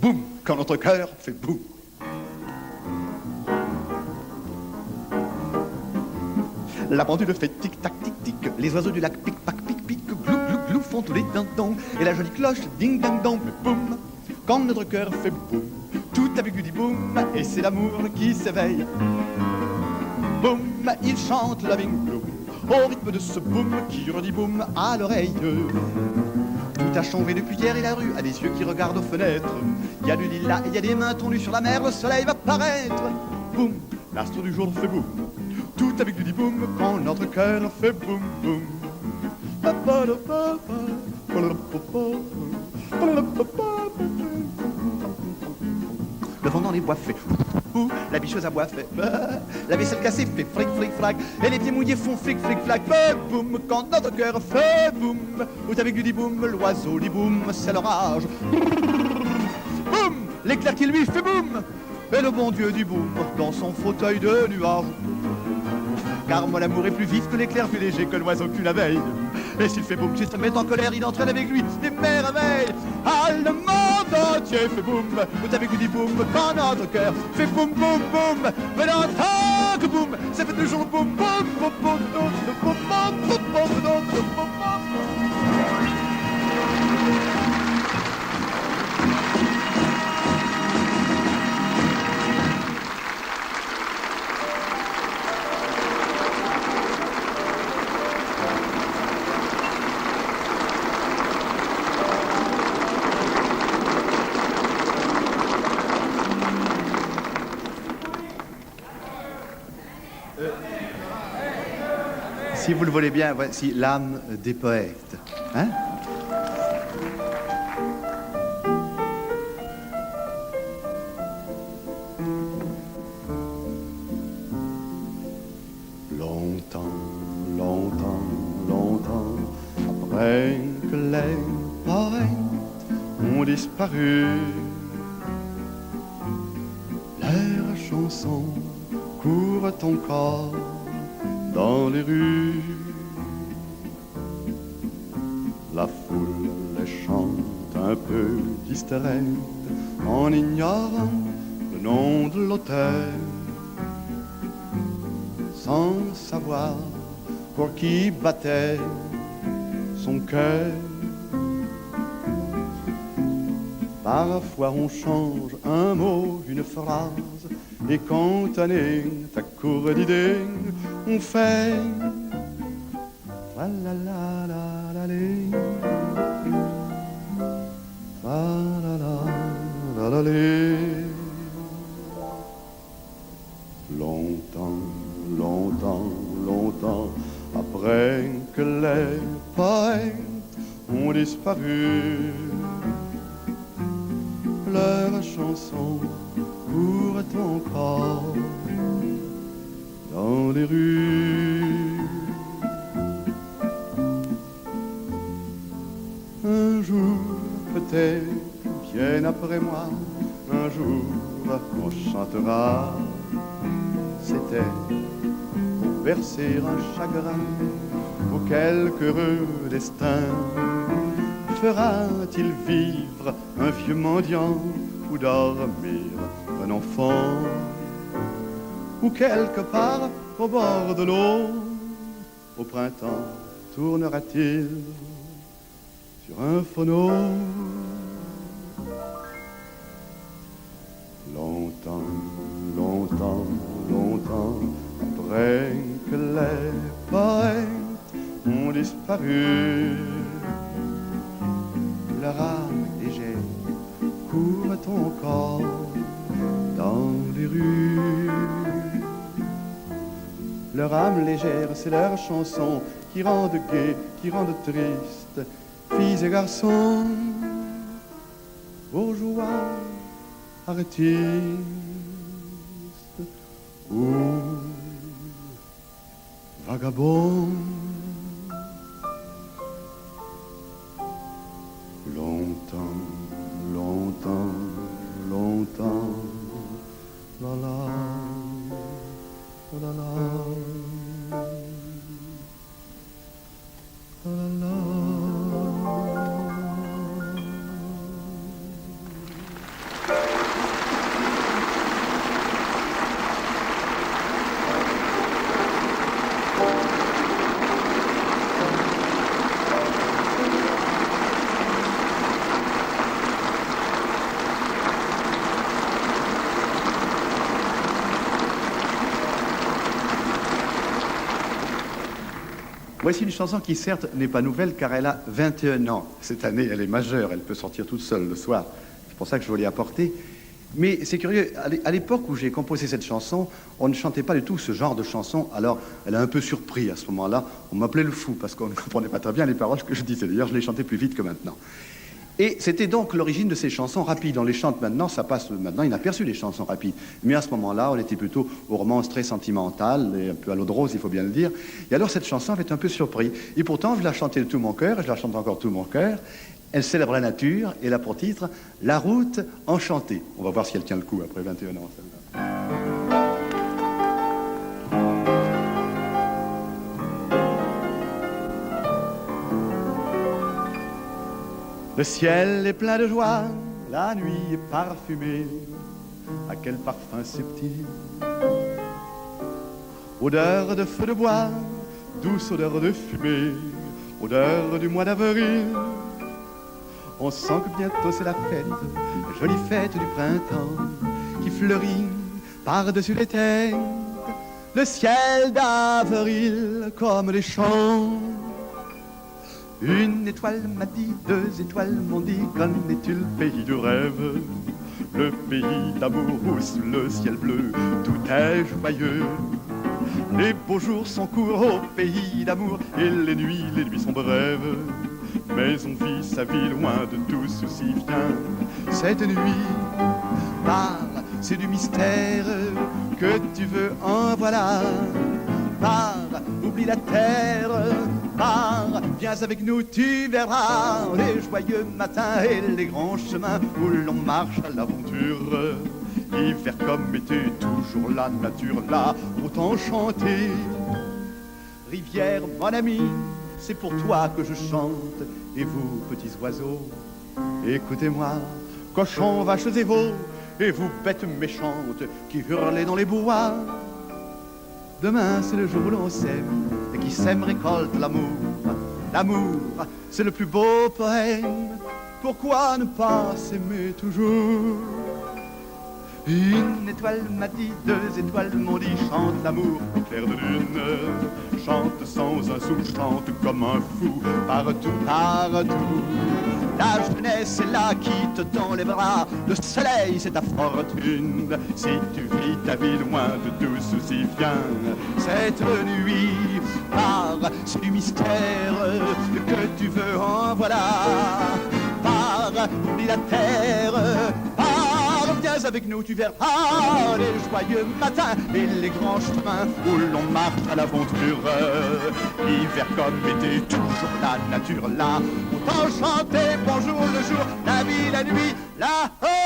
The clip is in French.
boum, quand notre cœur fait boum. La pendule fait tic-tac, tic-tic, les oiseaux du lac pic-pac, pic-pic, glou, glou, glou, font tous les dindons, et la jolie cloche ding-ding-dong, boum, quand notre cœur fait boum, tout avec du boum, et c'est l'amour qui s'éveille. Boum, il chante Loving Bloom, au rythme de ce boum qui redit boum à l'oreille. Tout a changé depuis hier et la rue a des yeux qui regardent aux fenêtres. Il y a du lilas et il y a des mains tendues sur la mer, le soleil va paraître. Boum, l'astre du jour fait boum, tout avec du boum quand notre cœur fait boum boum. Le vent dans les bois fait la bicheuse à bois fait la vaisselle cassée fait fric fric frac, et les pieds mouillés font flic flic flac. Boum quand notre cœur fait boum, tout avec du boum, l'oiseau dit boum, c'est l'orage. Boum, l'éclair qui lui fait boum, et le bon Dieu dit boum dans son fauteuil de nuage. Car moi l'amour est plus vif que l'éclair, plus léger que l'oiseau qu'une abeille. Et s'il fait boum, s'il se met en colère, il entraîne avec lui des merveilles. Ah, le monde entier fait boum, tout avec du boum, quand notre cœur fait boum boum boum. Mais dans tant que boum, ça fait toujours boum boum boum boum boum boum boum boum boum boum. Si vous le voulez bien, voici l'âme des poètes. Hein? Longtemps, longtemps, longtemps, après que les poètes ont disparu, leurs chansons courent encore dans les rues. La foule les chante un peu distraite en ignorant le nom de l'auteur, sans savoir pour qui battait son cœur. Parfois on change un mot, une phrase, et quand on est à court d'idées, on fait la la la la la la la la la. Longtemps, longtemps, longtemps après que les poètes ont disparu, leurs chansons courent encore dans les rues. Un jour, peut-être bien après moi, un jour on chantera. C'était pour bercer un chagrin, pour quelque heureux destin. Fera-t-il vivre un vieux mendiant ou dormir un enfant, ou quelque part au bord de l'eau, au printemps tournera-t-il sur un phono? Longtemps, longtemps, longtemps après que les poètes ont disparu, leur âme légère court encore dans les rues. Leur âme légère, c'est leur chanson qui rendent gai, qui rendent triste, filles et garçons, bourgeois, artistes ou vagabonds. Longtemps, longtemps, longtemps, la la, la la, la la. Voici une chanson qui, certes, n'est pas nouvelle car elle a 21 ans. Cette année, elle est majeure, elle peut sortir toute seule le soir. C'est pour ça que je voulais apporter. Mais c'est curieux, à l'époque où j'ai composé cette chanson, on ne chantait pas du tout ce genre de chanson. Alors, elle a un peu surpris à ce moment-là. On m'appelait le fou parce qu'on ne comprenait pas très bien les paroles que je disais. D'ailleurs, je les chantais plus vite que maintenant. Et c'était donc l'origine de ces chansons rapides. On les chante maintenant, ça passe maintenant inaperçu, les chansons rapides. Mais à ce moment-là, on était plutôt aux romances très sentimentales, et un peu à l'eau de rose, il faut bien le dire. Et alors cette chanson avait un peu surpris. Et pourtant, je la chantais de tout mon cœur, et je la chante encore de tout mon cœur. Elle célèbre la nature, et elle a pour titre « La route enchantée ». On va voir si elle tient le coup après 21 ans, celle-là. Le ciel est plein de joie, la nuit est parfumée. À quel parfum subtil! Odeur de feu de bois, douce odeur de fumée, odeur du mois d'avril. On sent que bientôt c'est la fête, la jolie fête du printemps qui fleurit par-dessus les têtes. Le ciel d'avril comme les champs. Une étoile m'a dit, deux étoiles m'ont dit, connais-tu le pays du rêve? Le pays d'amour où sous le ciel bleu tout est joyeux. Les beaux jours sont courts au pays d'amour et les nuits sont brèves. Mais on vit sa vie loin de tout souci, viens cette nuit. Parle, c'est du mystère que tu veux, en voilà. Parle, oublie la terre. Pars, viens avec nous, tu verras les joyeux matins et les grands chemins où l'on marche à l'aventure. Hiver comme été, toujours la nature là, autant chanter. Rivière, mon ami, c'est pour toi que je chante. Et vous, petits oiseaux, écoutez-moi. Cochons, vaches et veaux, et vous, bêtes méchantes qui hurlez dans les bois. Demain, c'est le jour où l'on s'aime, et qui s'aime récolte l'amour. L'amour, c'est le plus beau poème. Pourquoi ne pas s'aimer toujours? Une étoile m'a dit, deux étoiles m'ont dit, chante l'amour, clair de lune. Chante sans un sou, chante comme un fou, partout, partout. La jeunesse est là qui te tend les bras, le soleil c'est ta fortune. Si tu vis ta vie loin de tout souci, viens cette nuit. Pars, c'est du mystère que tu veux, en voilà. Pars, oublie la terre. Pars, viens avec nous, tu verras les joyeux matins et les grands chemins où l'on marche à l'aventure. Hiver comme été, toujours la nature là. Autant chanter bonjour le jour, la vie la nuit, là-haut.